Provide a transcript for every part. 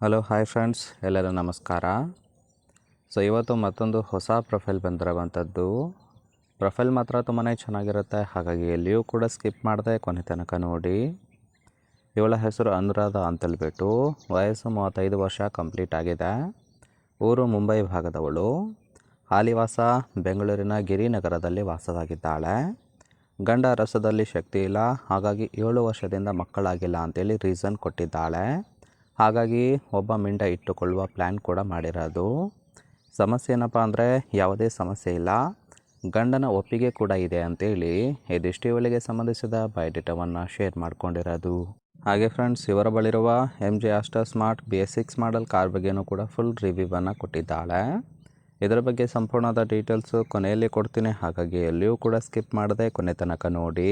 Hello hi friends, ಎಲ್ಲರೂ ನಮಸ್ಕಾರ. ಇವತ್ತು ಮತ್ತೊಂದು ಹೊಸ ಪ್ರೊಫೈಲ್ ಬಂದಿರುವಂಥದ್ದು. ಪ್ರೊಫೈಲ್ ಮಾತ್ರ ತುಂಬಾ ಚೆನ್ನಾಗಿರುತ್ತೆ, ಹಾಗಾಗಿ ಎಲ್ಲಿಯೂ ಕೂಡ ಸ್ಕಿಪ್ ಮಾಡದೆ ಕೊನೆ ತನಕ ನೋಡಿ. ಇವಳ ಹೆಸರು ಅನುರಾಧ ಅಂತೇಳ್ಬಿಟ್ಟು, ವಯಸ್ಸು 35 ವರ್ಷ ಕಂಪ್ಲೀಟ್ ಆಗಿದೆ. ಊರು ಮುಂಬೈ ಭಾಗದವಳು. ಹಾಲಿವಾಸ ಬೆಂಗಳೂರಿನ ಗಿರಿನಗರದಲ್ಲಿ ವಾಸವಾಗಿದ್ದಾಳೆ. ಗಂಡ ರಸದಲ್ಲಿ ಶಕ್ತಿ ಇಲ್ಲ, ಹಾಗಾಗಿ 7 ವರ್ಷದಿಂದ ಮಕ್ಕಳಾಗಿಲ್ಲ ಅಂತೇಳಿ ರೀಸನ್ ಕೊಟ್ಟಿದ್ದಾಳೆ. ಹಾಗಾಗಿ ಒಬ್ಬ ಮಿಂಡ ಇಟ್ಟುಕೊಳ್ಳುವ ಪ್ಲ್ಯಾನ್ ಕೂಡ ಮಾಡಿರೋದು. ಸಮಸ್ಯೆ ಏನಪ್ಪ ಅಂದರೆ ಯಾವುದೇ ಸಮಸ್ಯೆ ಇಲ್ಲ, ಗಂಡನ ಒಪ್ಪಿಗೆ ಕೂಡ ಇದೆ ಅಂತೇಳಿ ಇದಿಷ್ಟು ಇವಳಿಗೆ ಸಂಬಂಧಿಸಿದ ಬಯೋಡೇಟಾವನ್ನು ಶೇರ್ ಮಾಡ್ಕೊಂಡಿರೋದು. ಹಾಗೆ ಫ್ರೆಂಡ್ಸ್, ಇವರ ಬಳಿರುವ MG Aster smart BS6 model car ಬಗ್ಗೆಯೂ ಕೂಡ ಫುಲ್ ರಿವ್ಯೂವನ್ನು ಕೊಟ್ಟಿದ್ದಾಳೆ. ಇದರ ಬಗ್ಗೆ ಸಂಪೂರ್ಣವಾದ ಡೀಟೇಲ್ಸು ಕೊನೆಯಲ್ಲಿ ಕೊಡ್ತೀನಿ, ಹಾಗಾಗಿ ಎಲ್ಲಿಯೂ ಕೂಡ ಸ್ಕಿಪ್ ಮಾಡದೆ ಕೊನೆ ತನಕ ನೋಡಿ.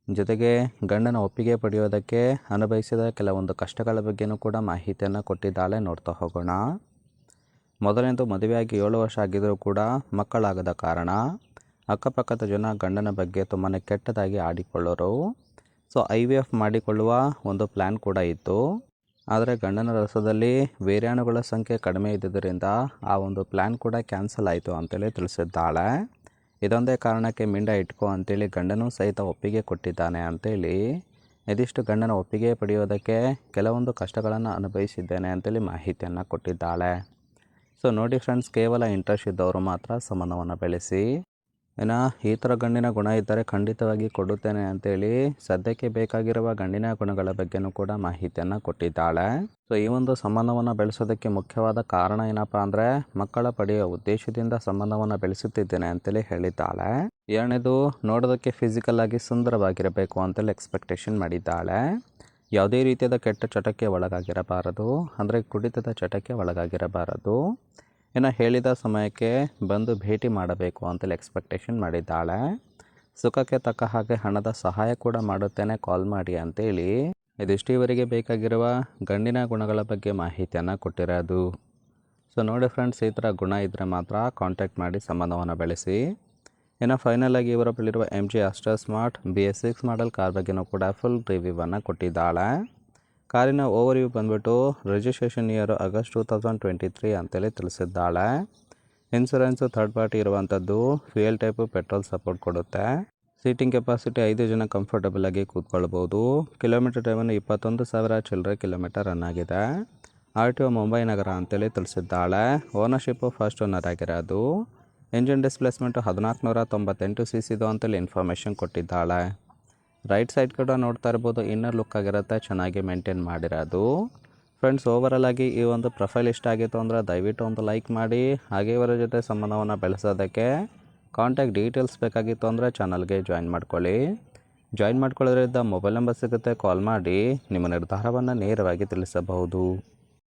ಜೊತೆಗೆ ಗಂಡನ ಒಪ್ಪಿಗೆ ಪಡೆಯೋದಕ್ಕೆ ಅನುಭವಿಸಿದ ಕೆಲವೊಂದು ಕಷ್ಟಗಳ ಬಗ್ಗೆಯೂ ಕೂಡ ಮಾಹಿತಿಯನ್ನು ಕೊಟ್ಟಿದ್ದಾಳೆ. ನೋಡ್ತಾ ಹೋಗೋಣ. ಮೊದಲನೇದು, ಮದುವೆಯಾಗಿ 7 ವರ್ಷ ಆಗಿದ್ದರೂ ಕೂಡ ಮಕ್ಕಳಾಗದ ಕಾರಣ ಅಕ್ಕಪಕ್ಕದ ಜನ ಗಂಡನ ಬಗ್ಗೆ ತುಂಬಾ ಕೆಟ್ಟದಾಗಿ ಆಡಿಕೊಳ್ಳೋರು. IVF ಮಾಡಿಕೊಳ್ಳುವ ಒಂದು ಪ್ಲ್ಯಾನ್ ಕೂಡ ಇತ್ತು. ಆದರೆ ಗಂಡನ ರಸದಲ್ಲಿ ವೀರ್ಯಾಣುಗಳ ಸಂಖ್ಯೆ ಕಡಿಮೆ ಇದ್ದುದರಿಂದ ಆ ಒಂದು ಪ್ಲ್ಯಾನ್ ಕೂಡ ಕ್ಯಾನ್ಸಲ್ ಆಯಿತು ಅಂತೇಳಿ ತಿಳಿಸಿದ್ದಾಳೆ. ಇದೊಂದೇ ಕಾರಣಕ್ಕೆ ಮಿಂಡ ಇಟ್ಕೋ ಅಂತೇಳಿ ಗಂಡನೂ ಸಹಿತ ಒಪ್ಪಿಗೆ ಕೊಟ್ಟಿದ್ದಾನೆ ಅಂತೇಳಿ ಇದಿಷ್ಟು ಗಂಡನ ಒಪ್ಪಿಗೆ ಪಡೆಯೋದಕ್ಕೆ ಕೆಲವೊಂದು ಕಷ್ಟಗಳನ್ನು ಅನುಭವಿಸಿದ್ದೇನೆ ಅಂತೇಳಿ ಮಾಹಿತಿಯನ್ನು ಕೊಟ್ಟಿದ್ದಾಳೆ. ನೋಡಿ ಫ್ರೆಂಡ್ಸ್, ಕೇವಲ ಇಂಟ್ರೆಸ್ಟ್ ಇದ್ದವರು ಮಾತ್ರ ಸಂಬಂಧವನ್ನು ಬೆಳೆಸಿ. ಇನ್ನು ಈ ಥರ ಗಂಡಿನ ಗುಣ ಇದ್ದರೆ ಖಂಡಿತವಾಗಿ ಕೊಡುತ್ತೇನೆ ಅಂತೇಳಿ ಸದ್ಯಕ್ಕೆ ಬೇಕಾಗಿರುವ ಗಂಡಿನ ಗುಣಗಳ ಬಗ್ಗೆನೂ ಕೂಡ ಮಾಹಿತಿಯನ್ನು ಕೊಟ್ಟಿದ್ದಾಳೆ. ಈ ಒಂದು ಸಂಬಂಧವನ್ನು ಬೆಳೆಸೋದಕ್ಕೆ ಮುಖ್ಯವಾದ ಕಾರಣ ಏನಪ್ಪ ಅಂದರೆ ಮಕ್ಕಳ ಪಡೆಯುವ ಉದ್ದೇಶದಿಂದ ಸಂಬಂಧವನ್ನು ಬೆಳೆಸುತ್ತಿದ್ದೇನೆ ಅಂತೇಳಿ ಹೇಳಿದ್ದಾಳೆ. ಎರಡನೇದು, ನೋಡೋದಕ್ಕೆ ಫಿಸಿಕಲ್ ಆಗಿ ಸುಂದರವಾಗಿರಬೇಕು ಅಂತೇಳಿ ಎಕ್ಸ್ಪೆಕ್ಟೇಷನ್ ಮಾಡಿದ್ದಾಳೆ. ಯಾವುದೇ ರೀತಿಯಾದ ಕೆಟ್ಟ ಚಟಕ್ಕೆ ಒಳಗಾಗಿರಬಾರದು, ಅಂದರೆ ಕುಡಿತದ ಚಟಕ್ಕೆ ಒಳಗಾಗಿರಬಾರದು. ಇನ್ನು ಹೇಳಿದ ಸಮಯಕ್ಕೆ ಬಂದು ಭೇಟಿ ಮಾಡಬೇಕು ಅಂತೇಳಿ ಎಕ್ಸ್ಪೆಕ್ಟೇಷನ್ ಮಾಡಿದ್ದಾಳೆ. ಸುಖಕ್ಕೆ ತಕ್ಕ ಹಾಗೆ ಹಣದ ಸಹಾಯ ಕೂಡ ಮಾಡುತ್ತೇನೆ, ಕಾಲ್ ಮಾಡಿ ಅಂತೇಳಿ ಇದಿಷ್ಟು ಇವರಿಗೆ ಬೇಕಾಗಿರುವ ಗಂಡಿನ ಗುಣಗಳ ಬಗ್ಗೆ ಮಾಹಿತಿಯನ್ನು ಕೊಟ್ಟಿರೋದು. ನೋಡಿ ಫ್ರೆಂಡ್ಸ್, ಈ ಥರ ಗುಣ ಇದ್ದರೆ ಮಾತ್ರ ಕಾಂಟ್ಯಾಕ್ಟ್ ಮಾಡಿ ಸಂಬಂಧವನ್ನು ಬೆಳೆಸಿ. ಇನ್ನು ಫೈನಲ್ ಆಗಿ ಇವರ ಬಳಿರುವ MG Aster smart BS6 model car ಬಗ್ಗೆನೂ ಕೂಡ ಫುಲ್ ರಿವ್ಯೂವನ್ನು ಕೊಟ್ಟಿದ್ದಾಳೆ. ಕಾರಿನ ಓವರ್ವ್ಯೂ ಬಂದ್ಬಿಟ್ಟು ರಿಜಿಸ್ಟ್ರೇಷನ್ ಇಯರ್ ಆಗಸ್ಟ್ 2023 ಅಂತೇಳಿ ತಿಳಿಸಿದ್ದಾಳೆ. ಇನ್ಸೂರೆನ್ಸು ಥರ್ಡ್ ಪಾರ್ಟಿ ಇರುವಂಥದ್ದು, ಫ್ಯೂಯಲ್ ಟೈಪು ಪೆಟ್ರೋಲ್ ಸಪೋರ್ಟ್ ಕೊಡುತ್ತೆ. ಸೀಟಿಂಗ್ ಕೆಪಾಸಿಟಿ 5 ಜನ ಕಂಫರ್ಟಬಲ್ ಆಗಿ ಕೂತ್ಕೊಳ್ಬೋದು. ಕಿಲೋಮೀಟರ್ ಡ್ರೈವನ್ನು 21,000 ಚಿಲ್ಲರೆ ಕಿಲೋಮೀಟರ್ ರನ್ ಆಗಿದೆ. RTO ಮುಂಬೈ ನಗರ ಅಂತೇಳಿ ತಿಳಿಸಿದ್ದಾಳೆ. ಓನರ್ಶಿಪ್ಪು ಫಸ್ಟ್ ಓನರ್ ಆಗಿರೋದು. ಇಂಜಿನ್ ಡಿಸ್ಪ್ಲೇಸ್ಮೆಂಟು 1498 cc ಅಂತೇಳಿ ಇನ್ಫಾರ್ಮೇಷನ್ ಕೊಟ್ಟಿದ್ದಾಳೆ. ರೈಟ್ ಸೈಡ್ ಕೂಡ ನೋಡ್ತಾ ಇರ್ಬೋದು, ಇನ್ನರ್ ಲುಕ್ ಆಗಿರುತ್ತೆ, ಚೆನ್ನಾಗಿ ಮೇಂಟೈನ್ ಮಾಡಿರೋದು. ಫ್ರೆಂಡ್ಸ್, ಓವರಾಲ್ ಆಗಿ ಈ ಒಂದು ಪ್ರೊಫೈಲ್ ಇಷ್ಟ ಆಗಿತ್ತು ಅಂದರೆ ದಯವಿಟ್ಟು ಒಂದು ಲೈಕ್ ಮಾಡಿ. ಹಾಗೆ ಇವರ ಜೊತೆ ಸಂಬಂಧವನ್ನು ಬೆಳೆಸೋದಕ್ಕೆ ಕಾಂಟ್ಯಾಕ್ಟ್ ಡೀಟೇಲ್ಸ್ ಬೇಕಾಗಿತ್ತು ಅಂದರೆ ಚಾನಲ್ಗೆ ಜಾಯಿನ್ ಮಾಡ್ಕೊಳ್ಳಿ. ಜಾಯಿನ್ ಮಾಡ್ಕೊಳ್ಳೋದ್ರಿಂದ ಮೊಬೈಲ್ ನಂಬರ್ ಸಿಗುತ್ತೆ, ಕಾಲ್ ಮಾಡಿ ನಿಮ್ಮ ನಿರ್ಧಾರವನ್ನು ನೇರವಾಗಿ ತಿಳಿಸಬಹುದು.